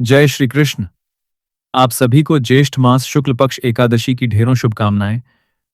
जय श्री कृष्ण। आप सभी को ज्येष्ठ मास शुक्ल पक्ष एकादशी की ढेरों शुभकामनाएं।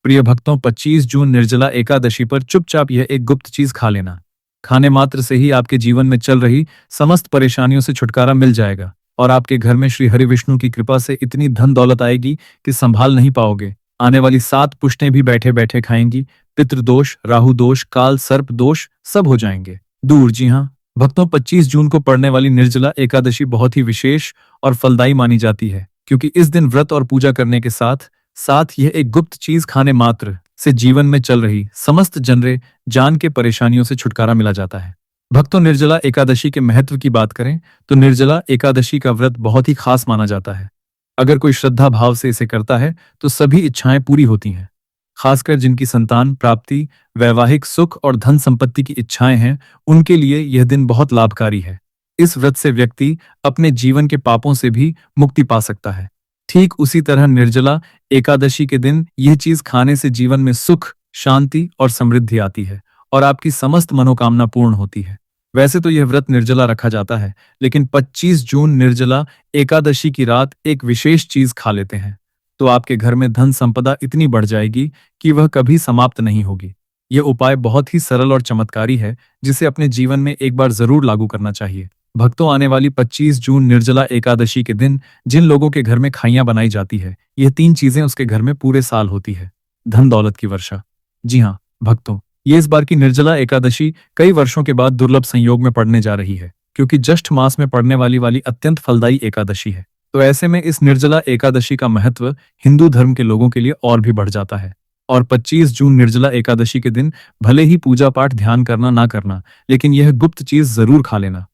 प्रिय भक्तों, 25 जून निर्जला एकादशी पर चुपचाप यह एक गुप्त चीज खा लेना। खाने मात्र से ही आपके जीवन में चल रही समस्त परेशानियों से छुटकारा मिल जाएगा और आपके घर में श्री हरि विष्णु की कृपा से इतनी धन दौलत आएगी कि संभाल नहीं पाओगे। आने वाली 7 पुश्तें भी बैठे बैठे खाएंगी। पितृदोष, राहु दोष, काल सर्प दोष सब हो जाएंगे दूर। जी हाँ भक्तों, 25 जून को पड़ने वाली निर्जला एकादशी बहुत ही विशेष और फलदायी मानी जाती है, क्योंकि इस दिन व्रत और पूजा करने के साथ साथ यह एक गुप्त चीज खाने मात्र से जीवन में चल रही समस्त जनरे जान के परेशानियों से छुटकारा मिला जाता है। भक्तों, निर्जला एकादशी के महत्व की बात करें तो निर्जला एकादशी का व्रत बहुत ही खास माना जाता है। अगर कोई श्रद्धा भाव से इसे करता है तो सभी इच्छाएं पूरी होती हैं। खासकर जिनकी संतान प्राप्ति, वैवाहिक सुख और धन संपत्ति की इच्छाएं हैं, उनके लिए यह दिन बहुत लाभकारी है। इस व्रत से व्यक्ति अपने जीवन के पापों से भी मुक्ति पा सकता है। ठीक उसी तरह निर्जला एकादशी के दिन यह चीज खाने से जीवन में सुख, शांति और समृद्धि आती है और आपकी समस्त मनोकामना पूर्ण होती है। वैसे तो यह व्रत निर्जला रखा जाता है, लेकिन 25 जून निर्जला एकादशी की रात एक विशेष चीज खा लेते हैं तो आपके घर में धन संपदा इतनी बढ़ जाएगी कि वह कभी समाप्त नहीं होगी। यह उपाय बहुत ही सरल और चमत्कारी है, जिसे अपने जीवन में एक बार जरूर लागू करना चाहिए। भक्तों, आने वाली 25 जून निर्जला एकादशी के दिन जिन लोगों के घर में खाइयां बनाई जाती है, यह 3 चीजें उसके घर में पूरे साल होती है। धन दौलत की वर्षा। जी हाँ भक्तों, ये इस बार की निर्जला एकादशी कई वर्षों के बाद दुर्लभ संयोग में पड़ने जा रही है, क्योंकि ज्येष्ठ मास में पड़ने वाली अत्यंत फलदायी एकादशी है। तो ऐसे में इस निर्जला एकादशी का महत्व हिंदू धर्म के लोगों के लिए और भी बढ़ जाता है। और 25 जून निर्जला एकादशी के दिन भले ही पूजा पाठ ध्यान करना ना करना, लेकिन यह गुप्त चीज जरूर खा लेना।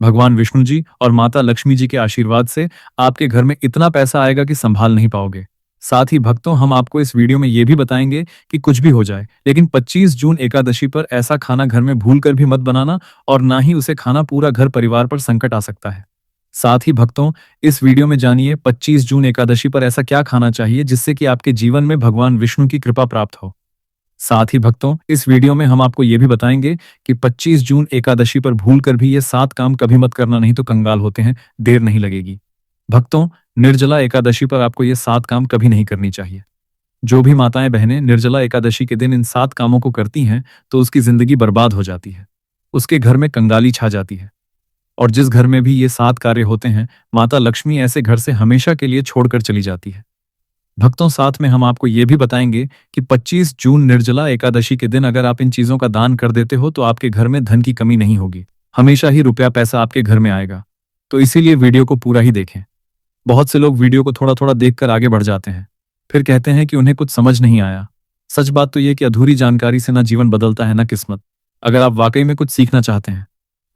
भगवान विष्णु जी और माता लक्ष्मी जी के आशीर्वाद से आपके घर में इतना पैसा आएगा कि संभाल नहीं पाओगे। साथ ही भक्तों, हम आपको इस वीडियो में यह भी बताएंगे कि कुछ भी हो जाए, लेकिन 25 जून एकादशी पर ऐसा खाना घर में भूलकर भी मत बनाना और ना ही उसे खाना पूरा घर परिवार पर संकट आ सकता है। साथ ही भक्तों, इस वीडियो में जानिए 25 जून एकादशी पर ऐसा क्या खाना चाहिए जिससे कि आपके जीवन में भगवान विष्णु की कृपा प्राप्त हो। साथ ही भक्तों, इस वीडियो में हम आपको यह भी बताएंगे कि 25 जून एकादशी पर भूलकर भी ये 7 काम कभी मत करना, नहीं तो कंगाल होते हैं, देर नहीं लगेगी। भक्तों, निर्जला एकादशी पर आपको ये 7 काम कभी नहीं करनी चाहिए। जो भी माताएं बहनें निर्जला एकादशी के दिन इन 7 कामों को करती हैं तो उसकी जिंदगी बर्बाद हो जाती है, उसके घर में कंगाली छा जाती है। और जिस घर में भी ये 7 कार्य होते हैं, माता लक्ष्मी ऐसे घर से हमेशा के लिए छोड़कर चली जाती है। भक्तों, साथ में हम आपको ये भी बताएंगे कि 25 जून निर्जला एकादशी के दिन अगर आप इन चीजों का दान कर देते हो तो आपके घर में धन की कमी नहीं होगी, हमेशा ही रुपया पैसा आपके घर में आएगा। तो इसीलिए वीडियो को पूरा ही देखें। बहुत से लोग वीडियो को थोड़ा थोड़ा देखकर आगे बढ़ जाते हैं, फिर कहते हैं कि उन्हें कुछ समझ नहीं आया। सच बात तो यह कि अधूरी जानकारी से ना जीवन बदलता है ना किस्मत। अगर आप वाकई में कुछ सीखना चाहते हैं,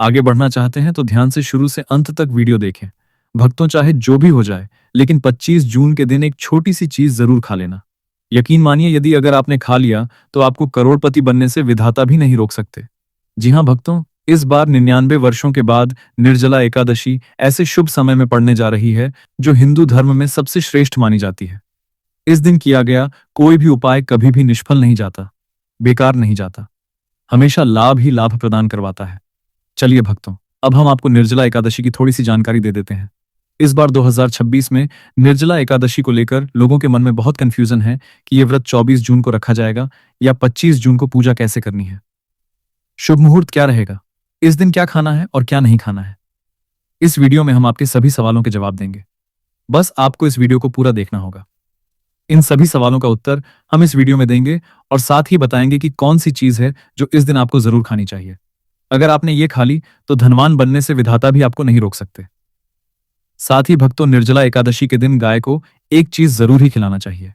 आगे बढ़ना चाहते हैं, तो ध्यान से शुरू से अंत तक वीडियो देखें। भक्तों, चाहे जो भी हो जाए, लेकिन 25 जून के दिन एक छोटी सी चीज जरूर खा लेना। यकीन मानिए, यदि अगर आपने खा लिया तो आपको करोड़पति बनने से विधाता भी नहीं रोक सकते। जी हाँ भक्तों, इस बार 99 वर्षों के बाद निर्जला एकादशी ऐसे शुभ समय में पड़ने जा रही है जो हिंदू धर्म में सबसे श्रेष्ठ मानी जाती है। इस दिन किया गया कोई भी उपाय कभी भी निष्फल नहीं जाता, बेकार नहीं जाता, हमेशा लाभ ही लाभ प्रदान करवाता है। चलिए भक्तों, अब हम आपको निर्जला एकादशी की थोड़ी सी जानकारी दे देते हैं। इस बार 2026 में निर्जला एकादशी को लेकर लोगों के मन में बहुत कंफ्यूजन है कि यह व्रत 24 जून को रखा जाएगा या 25 जून को पूजा कैसे करनी है, शुभ मुहूर्त क्या रहेगा, इस दिन क्या खाना है और क्या नहीं खाना है। इस वीडियो में हम आपके सभी सवालों के जवाब देंगे। बस आपको इस वीडियो को पूरा देखना होगा। इन सभी सवालों का उत्तर हम इस वीडियो में देंगे और साथ ही बताएंगे कि कौन सी चीज है जो इस दिन आपको जरूर खानी चाहिए। अगर आपने ये खा ली तो धनवान बनने से विधाता भी आपको नहीं रोक सकते। साथ ही भक्तों, निर्जला एकादशी के दिन गाय को एक चीज जरूर ही खिलाना चाहिए।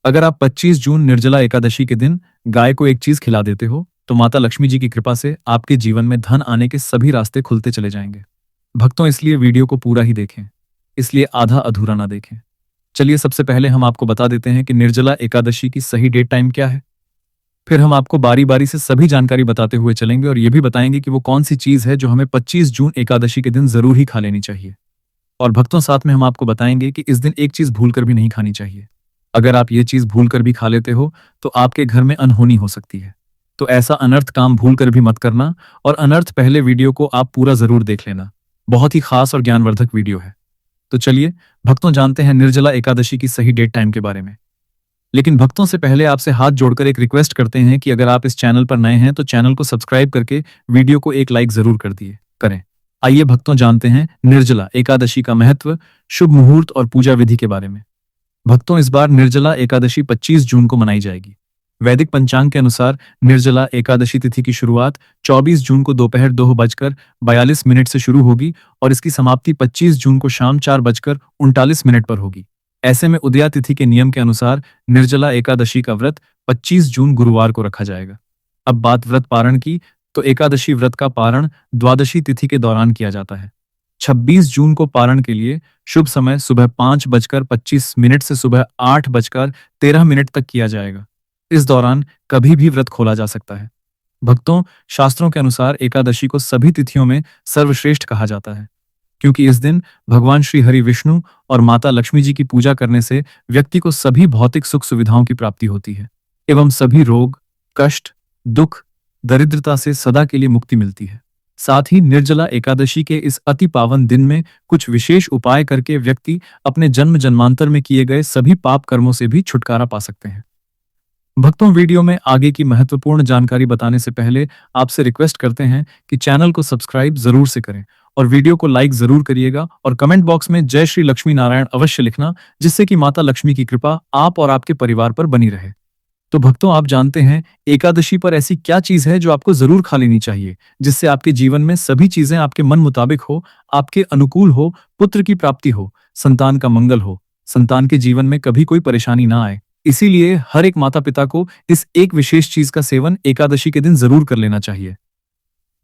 अगर आप 25 जून निर्जला एकादशी के दिन गाय को एक चीज खिला देते हो तो माता लक्ष्मी जी की कृपा से आपके जीवन में धन आने के सभी रास्ते खुलते चले जाएंगे। भक्तों, इसलिए वीडियो को पूरा ही देखें, इसलिए आधा अधूरा ना देखें। चलिए, सबसे पहले हम आपको बता देते हैं कि निर्जला एकादशी की सही डेट टाइम क्या है। फिर हम आपको बारी बारी से सभी जानकारी बताते हुए चलेंगे और यह भी बताएंगे कि वो कौन सी चीज है जो हमें 25 जून एकादशी के दिन जरूर ही खा लेनी चाहिए। और भक्तों, साथ में हम आपको बताएंगे कि इस दिन एक चीज भूलकर भी नहीं खानी चाहिए। अगर आप ये चीज भूलकर भी खा लेते हो तो आपके घर में अनहोनी हो सकती है। तो ऐसा अनर्थ काम भूलकर भी मत करना। और अनर्थ पहले वीडियो को आप पूरा जरूर देख लेना, बहुत ही खास और ज्ञानवर्धक वीडियो है। तो चलिए भक्तों जानते हैं निर्जला एकादशी की सही डेट टाइम के बारे में। लेकिन भक्तों से पहले आपसे हाथ जोड़कर एक रिक्वेस्ट करते हैं कि अगर आप इस चैनल पर नए हैं तो चैनल को सब्सक्राइब करके वीडियो को एक लाइक जरूर कर दिए करें। आइए भक्तों जानते हैं निर्जला एकादशी का महत्व, शुभ मुहूर्त और पूजा विधि के बारे में। भक्तों इस बार निर्जला एकादशी 25 जून को मनाई जाएगी। वैदिक पंचांग के अनुसार निर्जला एकादशी तिथि की शुरुआत 24 जून को दोपहर 2:42 से शुरू होगी और इसकी समाप्ति 25 जून को शाम 4:39 पर होगी। ऐसे में उदया तिथि के नियम के अनुसार निर्जला एकादशी का व्रत 25 जून गुरुवार को रखा जाएगा। अब बात व्रत पारण की, तो एकादशी व्रत का पारण द्वादशी तिथि के दौरान किया जाता है। 26 जून को पारण के लिए शुभ समय सुबह 5:25 से सुबह 8:13 तक किया जाएगा। इस दौरान कभी भी व्रत खोला जा सकता है। भक्तों, शास्त्रों के अनुसार एकादशी को सभी तिथियों में सर्वश्रेष्ठ कहा जाता है, क्योंकि इस दिन भगवान श्री हरि विष्णु और माता लक्ष्मी जी की पूजा करने से व्यक्ति को सभी भौतिक सुख सुविधाओं की प्राप्ति होती है एवं सभी रोग, कष्ट, दुख, दरिद्रता से सदा के लिए मुक्ति मिलती है। साथ ही निर्जला एकादशी के इस अति पावन दिन में कुछ विशेष उपाय करके व्यक्ति अपने जन्म जन्मांतर में किए गए सभी पाप कर्मों से भी छुटकारा पा सकते हैं। भक्तों, वीडियो में आगे की महत्वपूर्ण जानकारी बताने से पहले आपसे रिक्वेस्ट करते हैं कि चैनल को सब्सक्राइब जरूर से करें और वीडियो को लाइक जरूर करिएगा और कमेंट बॉक्स में जय श्री लक्ष्मी नारायण अवश्य लिखना, जिससे कि माता लक्ष्मी की कृपा आप और आपके परिवार पर बनी रहे। तो भक्तों, आप जानते हैं एकादशी पर ऐसी क्या चीज है जो आपको जरूर खा लेनी चाहिए, जिससे आपके जीवन में सभी चीजें आपके मन मुताबिक हो, आपके अनुकूल हो, पुत्र की प्राप्ति हो, संतान का मंगल हो, संतान के जीवन में कभी कोई परेशानी ना आए। इसीलिए हर एक माता पिता को इस एक विशेष चीज का सेवन एकादशी के दिन जरूर कर लेना चाहिए।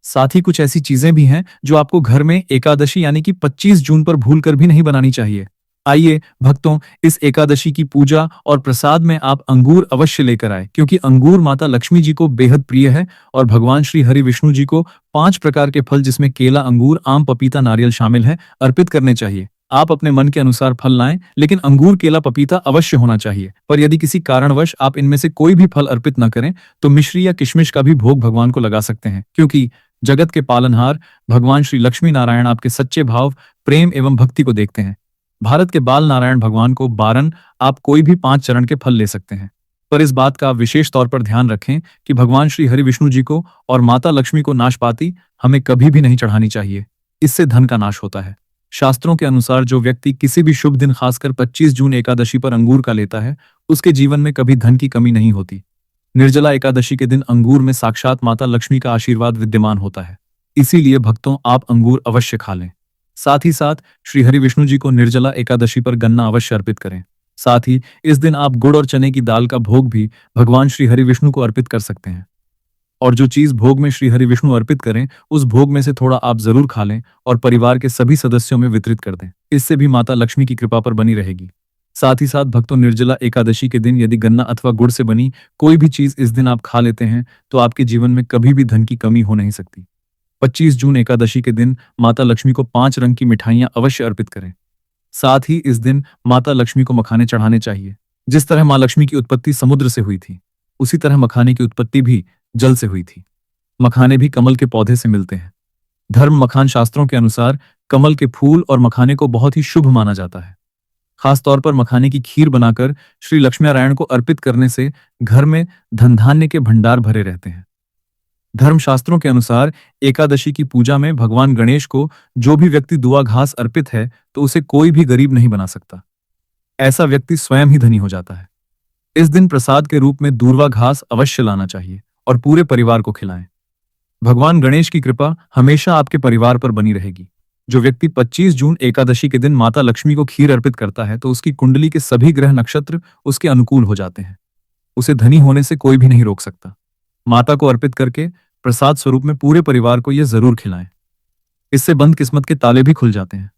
साथ ही कुछ ऐसी चीजें भी हैं जो आपको घर में एकादशी यानी कि 25 जून पर भूलकर भी नहीं बनानी चाहिए। आइए भक्तों, इस एकादशी की पूजा और प्रसाद में आप अंगूर अवश्य लेकर आए, क्योंकि अंगूर माता लक्ष्मी जी को बेहद प्रिय है और भगवान श्री हरि विष्णु जी को 5 प्रकार के फल, जिसमें केला, अंगूर, आम, पपीता, नारियल शामिल है, अर्पित करने चाहिए। आप अपने मन के अनुसार फल लाएं, लेकिन अंगूर, केला, पपीता अवश्य होना चाहिए। पर यदि किसी कारणवश आप इनमें से कोई भी फल अर्पित न करें तो मिश्री या किशमिश का भी भोग भगवान को लगा सकते हैं, क्योंकि जगत के पालनहार भगवान श्री लक्ष्मी नारायण आपके सच्चे भाव, प्रेम एवं भक्ति को देखते हैं। भारत के बाल नारायण भगवान को बारन आप कोई भी 5 चरण के फल ले सकते हैं, पर इस बात का विशेष तौर पर ध्यान रखें कि भगवान श्री हरि विष्णु जी को और माता लक्ष्मी को नाशपाती हमें कभी भी नहीं चढ़ानी चाहिए। इससे धन का नाश होता है। शास्त्रों के अनुसार जो व्यक्ति किसी भी शुभ दिन, खासकर 25 जून एकादशी पर अंगूर का लेता है, उसके जीवन में कभी धन की कमी नहीं होती। निर्जला एकादशी के दिन अंगूर में साक्षात माता लक्ष्मी का आशीर्वाद विद्यमान होता है। इसीलिए भक्तों, आप अंगूर अवश्य खा लें। साथ ही साथ श्री हरि विष्णु जी को निर्जला एकादशी पर गन्ना अवश्य अर्पित करें। साथ ही इस दिन आप गुड़ और चने की दाल का भोग भी भगवान श्री हरि विष्णु को अर्पित कर सकते हैं। और जो चीज भोग में श्री हरि विष्णु अर्पित करें, उस भोग में से थोड़ा आप जरूर खा लें और परिवार के सभी सदस्यों में वितरित कर दें। इससे भी माता लक्ष्मी की कृपा पर बनी रहेगी। साथ ही साथ भक्तों, निर्जला एकादशी के दिन यदि गन्ना अथवा गुड़ से बनी कोई भी चीज इस दिन आप खा लेते हैं तो आपके जीवन में कभी भी धन की कमी हो नहीं सकती। 25 जून एकादशी के दिन माता लक्ष्मी को 5 रंग की मिठाइयां अवश्य अर्पित करें। साथ ही इस दिन माता लक्ष्मी को मखाने चढ़ाने चाहिए। जिस तरह मां लक्ष्मी की उत्पत्ति समुद्र से हुई थी, उसी तरह मखाने की उत्पत्ति भी जल से हुई थी। मखाने भी कमल के पौधे से मिलते हैं। धर्म मखान शास्त्रों के अनुसार कमल के फूल और मखाने को बहुत ही शुभ माना जाता है। खास तौर पर मखाने की खीर बनाकर श्री लक्ष्मी नारायण को अर्पित करने से घर में धन धान्य के भंडार भरे रहते हैं। धर्मशास्त्रों के अनुसार एकादशी की पूजा में भगवान गणेश को जो भी व्यक्ति दुआ घास अर्पित है तो उसे कोई भी गरीब नहीं बना सकता। ऐसा व्यक्ति स्वयं ही धनी हो जाता है। इस दिन प्रसाद के रूप में दूर्वा घास अवश्य लाना चाहिए और पूरे परिवार को खिलाएं। भगवान गणेश की कृपा हमेशा आपके परिवार पर बनी रहेगी। जो व्यक्ति 25 जून एकादशी के दिन माता लक्ष्मी को खीर अर्पित करता है तो उसकी कुंडली के सभी ग्रह नक्षत्र उसके अनुकूल हो जाते हैं। उसे धनी होने से कोई भी नहीं रोक सकता। माता को अर्पित करके प्रसाद स्वरूप में पूरे परिवार को यह जरूर खिलाएं। इससे बंद किस्मत के ताले भी खुल जाते हैं।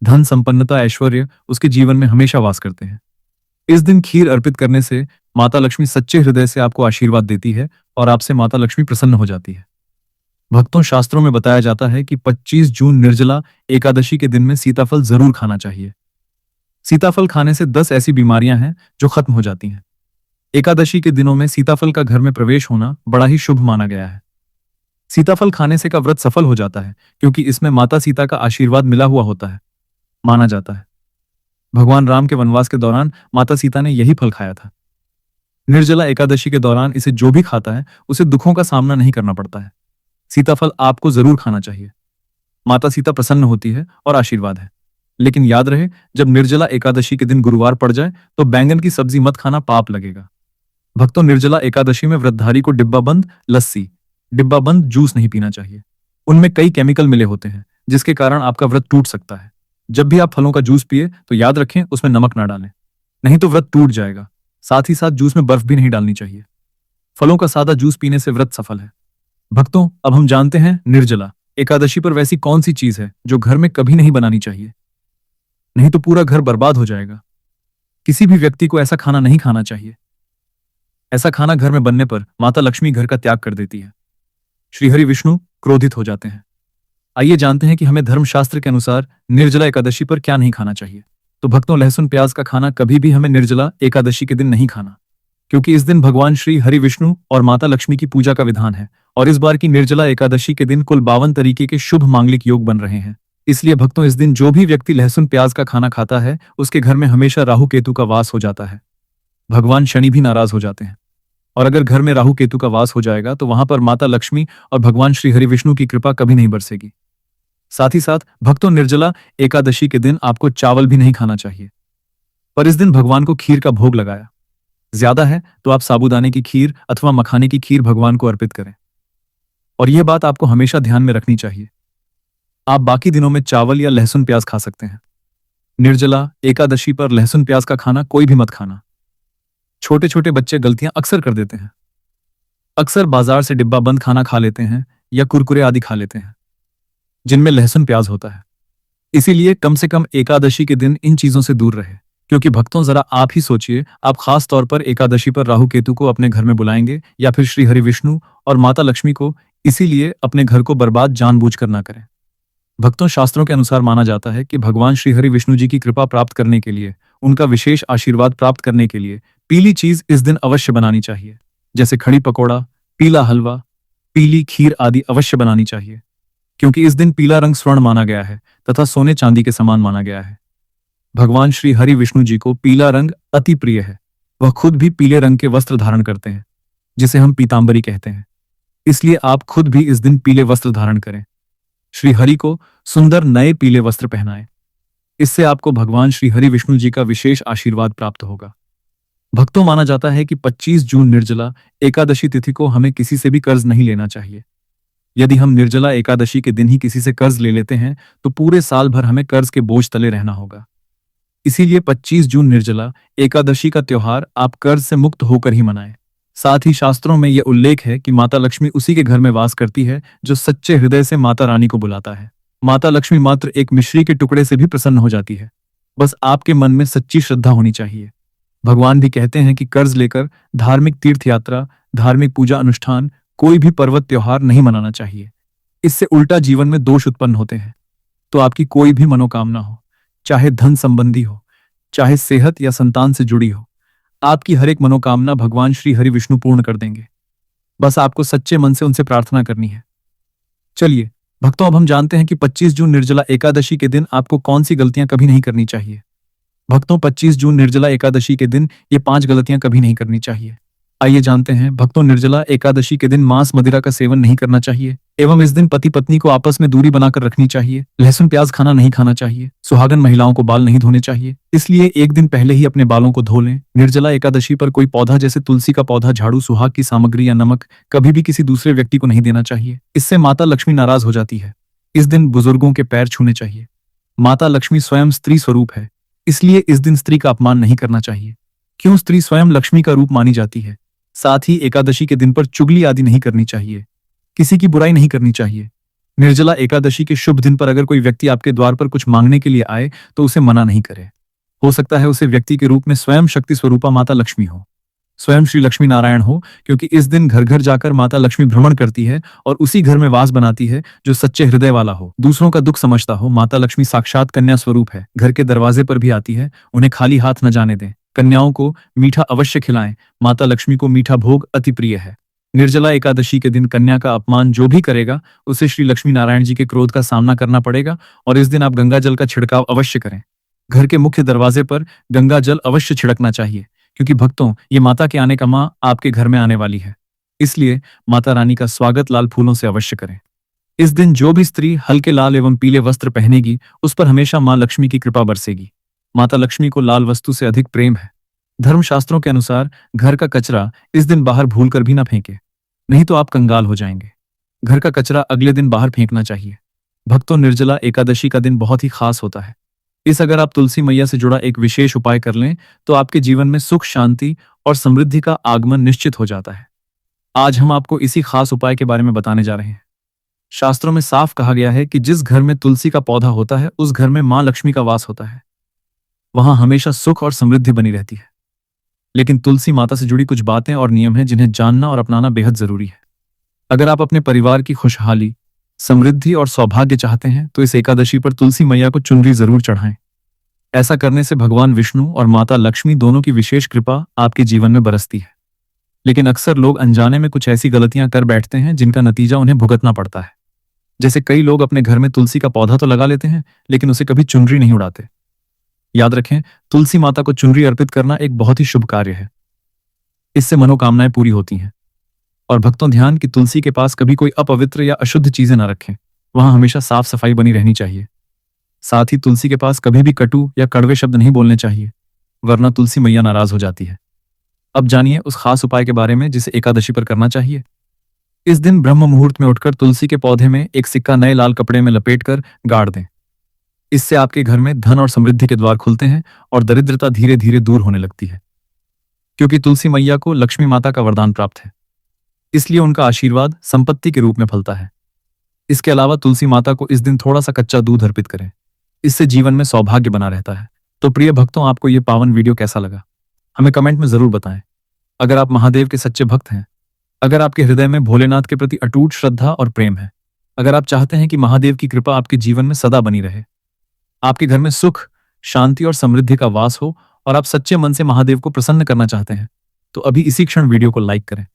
धन, संपन्नता, ऐश्वर्य उसके जीवन में हमेशा वास करते हैं। इस दिन खीर अर्पित करने से माता लक्ष्मी सच्चे हृदय से आपको आशीर्वाद देती है और आपसे माता लक्ष्मी प्रसन्न हो जाती है। भक्तों, शास्त्रों में बताया जाता है कि 25 जून निर्जला एकादशी के दिन में सीताफल जरूर खाना चाहिए। सीताफल खाने से 10 ऐसी बीमारियां हैं जो खत्म हो जाती हैं। एकादशी के दिनों में सीताफल का घर में प्रवेश होना बड़ा ही शुभ माना गया है। सीताफल खाने से का व्रत सफल हो जाता है, क्योंकि इसमें माता सीता का आशीर्वाद मिला हुआ होता है। माना जाता है। भगवान राम के वनवास के दौरान माता सीता ने यही फल खाया था। निर्जला एकादशी के दौरान इसे जो भी खाता है उसे दुखों का सामना नहीं करना पड़ता है। सीताफल आपको जरूर खाना चाहिए। माता सीता प्रसन्न होती है और आशीर्वाद है। लेकिन याद रहे, जब निर्जला एकादशी के दिन गुरुवार पड़ जाए तो बैंगन की सब्जी मत खाना, पाप लगेगा। भक्तों, निर्जला एकादशी में व्रतधारी को डिब्बाबंद लस्सी, डिब्बाबंद जूस नहीं पीना चाहिए। उनमें कई केमिकल मिले होते हैं जिसके कारण आपका व्रत टूट सकता है। जब भी आप फलों का जूस पिए तो याद रखें उसमें नमक ना डालें, नहीं तो व्रत टूट जाएगा। साथ ही साथ जूस में बर्फ भी नहीं डालनी चाहिए। फलों का सादा जूस पीने से व्रत सफल है। भक्तों, अब हम जानते हैं निर्जला एकादशी पर वैसी कौन सी चीज है जो घर में कभी नहीं बनानी चाहिए, नहीं तो पूरा घर बर्बाद हो जाएगा। किसी भी व्यक्ति को ऐसा खाना नहीं खाना चाहिए। ऐसा खाना घर में बनने पर माता लक्ष्मी घर का त्याग कर देती है। श्री हरि विष्णु क्रोधित हो जाते हैं। आइए जानते हैं कि हमें धर्मशास्त्र के अनुसार निर्जला एकादशी पर क्या नहीं खाना चाहिए। तो भक्तों, लहसुन प्याज का खाना कभी भी हमें निर्जला एकादशी के दिन नहीं खाना, क्योंकि इस दिन भगवान श्री हरि विष्णु और माता लक्ष्मी की पूजा का विधान है और इस बार की निर्जला एकादशी के दिन कुल 52 तरीके के शुभ मांगलिक योग बन रहे हैं। इसलिए भक्तों, इस दिन जो भी व्यक्ति लहसुन प्याज का खाना खाता है उसके घर में हमेशा राहु केतु का वास हो जाता है। भगवान शनि भी नाराज हो जाते हैं और अगर घर में राहु केतु का वास हो जाएगा तो वहां पर माता लक्ष्मी और भगवान श्री हरि विष्णु की कृपा कभी नहीं बरसेगी। साथ ही साथ भक्तों, निर्जला एकादशी के दिन आपको चावल भी नहीं खाना चाहिए। पर इस दिन भगवान को खीर का भोग लगाया ज्यादा है तो आप साबूदाने की खीर अथवा मखाने की खीर भगवान को अर्पित करें। और यह बात आपको हमेशा ध्यान में रखनी चाहिए। आप बाकी दिनों में चावल या लहसुन प्याज खा सकते हैं। निर्जला एकादशी पर लहसुन प्याज का खाना कोई भी मत खाना। छोटे छोटे बच्चे गलतियां अक्सर कर देते हैं। अक्सर बाजार से डिब्बा बंद खाना खा लेते हैं या कुरकुरे आदि खा लेते हैं जिनमें लहसुन प्याज होता है। इसीलिए कम से कम एकादशी के दिन इन चीजों से दूर रहे। क्योंकि भक्तों, जरा आप ही सोचिए, आप खास तौर पर एकादशी पर राहु केतु को अपने घर में बुलाएंगे या फिर श्री हरि विष्णु और माता लक्ष्मी को, इसीलिए अपने घर को बर्बाद जानबूझकर ना करें। भक्तों, शास्त्रों के अनुसार माना जाता है कि भगवान श्री हरि विष्णु जी की कृपा प्राप्त करने के लिए, उनका विशेष आशीर्वाद प्राप्त करने के लिए पीली चीज इस दिन अवश्य बनानी चाहिए, जैसे खड़ी पकौड़ा, पीला हलवा, पीली खीर आदि अवश्य बनानी चाहिए। क्योंकि इस दिन पीला रंग स्वर्ण माना गया है तथा सोने चांदी के समान माना गया है। भगवान श्री हरि विष्णु जी को पीला रंग अति प्रिय है। वह खुद भी पीले रंग के वस्त्र धारण करते हैं जिसे हम पीतांबरी कहते हैं। इसलिए आप खुद भी इस दिन पीले वस्त्र धारण करें। श्री हरि को सुंदर नए पीले वस्त्र पहनाएं। इससे आपको भगवान श्री हरि विष्णु जी का विशेष आशीर्वाद प्राप्त होगा। भक्तों, माना जाता है कि 25 जून निर्जला एकादशी तिथि को हमें किसी से भी कर्ज नहीं लेना चाहिए। यदि हम निर्जला एकादशी के दिन ही किसी से कर्ज ले लेते हैं तो पूरे साल भर हमें कर्ज के बोझ तले रहना होगा। इसीलिए 25 जून निर्जला एकादशी का त्योहार आप कर्ज से मुक्त होकर ही मनाएं। साथ ही शास्त्रों में यह उल्लेख है कि माता लक्ष्मी उसी के घर में वास करती है जो सच्चे हृदय से माता रानी को बुलाता है। माता लक्ष्मी मात्र एक मिश्री के टुकड़े से भी प्रसन्न हो जाती है। बस आपके मन में सच्ची श्रद्धा होनी चाहिए। भगवान भी कहते हैं कि कर्ज लेकर धार्मिक तीर्थ यात्रा, धार्मिक पूजा अनुष्ठान, कोई भी पर्वत त्योहार नहीं मनाना चाहिए। इससे उल्टा जीवन में दोष उत्पन्न होते हैं। तो आपकी कोई भी मनोकामना हो, चाहे धन संबंधी हो, चाहे सेहत या संतान से जुड़ी हो, आपकी हर एक मनोकामना भगवान श्री हरि विष्णु पूर्ण कर देंगे। बस आपको सच्चे मन से उनसे प्रार्थना करनी है। चलिए भक्तों, अब हम जानते हैं कि 25 जून निर्जला एकादशी के दिन आपको कौन सी गलतियां कभी नहीं करनी चाहिए। भक्तों, 25 जून निर्जला एकादशी के दिन ये 5 गलतियां कभी नहीं करनी चाहिए। आइए जानते हैं। भक्तों, निर्जला एकादशी के दिन मांस मदिरा का सेवन नहीं करना चाहिए एवं इस दिन पति पत्नी को आपस में दूरी बनाकर रखनी चाहिए। लहसुन प्याज खाना नहीं खाना चाहिए। सुहागन महिलाओं को बाल नहीं धोने चाहिए, इसलिए एक दिन पहले ही अपने बालों को धो लें। निर्जला एकादशी पर कोई पौधा जैसे तुलसी का पौधा, झाड़ू, सुहाग की सामग्री या नमक कभी भी किसी दूसरे व्यक्ति को नहीं देना चाहिए। इससे माता लक्ष्मी नाराज हो जाती है। इस दिन बुजुर्गों के पैर छूने चाहिए। माता लक्ष्मी स्वयं स्त्री स्वरूप है, इसलिए इस दिन स्त्री का अपमान नहीं करना चाहिए। क्यों? स्त्री स्वयं लक्ष्मी का रूप मानी जाती है। साथ ही एकादशी के दिन पर चुगली आदि नहीं करनी चाहिए, किसी की बुराई नहीं करनी चाहिए। निर्जला एकादशी के शुभ दिन पर अगर कोई व्यक्ति आपके द्वार पर कुछ मांगने के लिए आए तो उसे मना नहीं करे। हो सकता है उसे व्यक्ति के रूप में स्वयं शक्ति स्वरूपा माता लक्ष्मी हो, स्वयं श्री लक्ष्मी नारायण हो, क्योंकि इस दिन घर घर जाकर माता लक्ष्मी भ्रमण करती है और उसी घर में वास बनाती है जो सच्चे हृदय वाला हो, दूसरों का दुख समझता हो। माता लक्ष्मी साक्षात कन्या स्वरूप है, घर के दरवाजे पर भी आती है। उन्हें खाली हाथ न जाने दें। कन्याओं को मीठा अवश्य खिलाएं। माता लक्ष्मी को मीठा भोग अति प्रिय है। निर्जला एकादशी के दिन कन्या का अपमान जो भी करेगा उसे श्री लक्ष्मी नारायण जी के क्रोध का सामना करना पड़ेगा और इस दिन आप गंगा जल का छिड़काव अवश्य करें। घर के मुख्य दरवाजे पर गंगा जल अवश्य छिड़कना चाहिए, क्योंकि भक्तों, ये माता के आने का मां आपके घर में आने वाली है। इसलिए माता रानी का स्वागत लाल फूलों से अवश्य करें। इस दिन जो भी स्त्री हल्के लाल एवं पीले वस्त्र पहनेगी उस पर हमेशा मां लक्ष्मी की कृपा बरसेगी। माता लक्ष्मी को लाल वस्तु से अधिक प्रेम है। धर्मशास्त्रों के अनुसार घर का कचरा इस दिन बाहर भूलकर भी ना फेंके, नहीं तो आप कंगाल हो जाएंगे। घर का कचरा अगले दिन बाहर फेंकना चाहिए। भक्तों, निर्जला एकादशी का दिन बहुत ही खास होता है। अगर आप तुलसी मैया से जुड़ा एक विशेष उपाय कर लें तो आपके जीवन में सुख, शांति और समृद्धि का आगमन निश्चित हो जाता है। आज हम आपको इसी खास उपाय के बारे में बताने जा रहे हैं। शास्त्रों में साफ कहा गया है कि जिस घर में तुलसी का पौधा होता है उस घर में मां लक्ष्मी का वास होता है। वहां हमेशा सुख और समृद्धि बनी रहती है। लेकिन तुलसी माता से जुड़ी कुछ बातें और नियम हैं जिन्हें जानना और अपनाना बेहद जरूरी है। अगर आप अपने परिवार की खुशहाली, समृद्धि और सौभाग्य चाहते हैं तो इस एकादशी पर तुलसी मैया को चुनरी जरूर चढ़ाएं। ऐसा करने से भगवान विष्णु और माता लक्ष्मी दोनों की विशेष कृपा आपके जीवन में बरसती है। लेकिन अक्सर लोग अनजाने में कुछ ऐसी गलतियां कर बैठते हैं जिनका नतीजा उन्हें भुगतना पड़ता है। जैसे कई लोग अपने घर में तुलसी का पौधा तो लगा लेते हैं लेकिन उसे कभी चुनरी नहीं उड़ाते। याद रखें, तुलसी माता को चुनरी अर्पित करना एक बहुत ही शुभ कार्य है। इससे मनोकामनाएं पूरी होती हैं। और भक्तों, ध्यान कि तुलसी के पास कभी कोई अपवित्र या अशुद्ध चीजें न रखें। वहां हमेशा साफ सफाई बनी रहनी चाहिए। साथ ही तुलसी के पास कभी भी कटु या कड़वे शब्द नहीं बोलने चाहिए, वरना तुलसी मैया नाराज हो जाती है। अब जानिए उस खास उपाय के बारे में जिसे एकादशी पर करना चाहिए। इस दिन ब्रह्म मुहूर्त में उठकर तुलसी के पौधे में एक सिक्का नए लाल कपड़े में लपेटकर गाड़ दें। इससे आपके घर में धन और समृद्धि के द्वार खुलते हैं और दरिद्रता धीरे धीरे दूर होने लगती है। क्योंकि तुलसी मैया को लक्ष्मी माता का वरदान प्राप्त है, इसलिए उनका आशीर्वाद संपत्ति के रूप में फलता है। इसके अलावा तुलसी माता को इस दिन थोड़ा सा कच्चा दूध अर्पित करें। इससे जीवन में सौभाग्य बना रहता है। तो प्रिय भक्तों, आपको यह पावन वीडियो कैसा लगा हमें कमेंट में जरूर बताएं। अगर आप महादेव के सच्चे भक्त हैं, अगर आपके हृदय में भोलेनाथ के प्रति अटूट श्रद्धा और प्रेम है, अगर आप चाहते हैं कि महादेव की कृपा आपके जीवन में सदा बनी रहे, आपके घर में सुख, शांति और समृद्धि का वास हो और आप सच्चे मन से महादेव को प्रसन्न करना चाहते हैं, तो अभी इसी क्षण वीडियो को लाइक करें,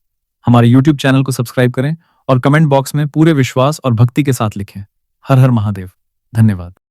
हमारे YouTube चैनल को सब्सक्राइब करें और कमेंट बॉक्स में पूरे विश्वास और भक्ति के साथ लिखें, हर हर महादेव। धन्यवाद।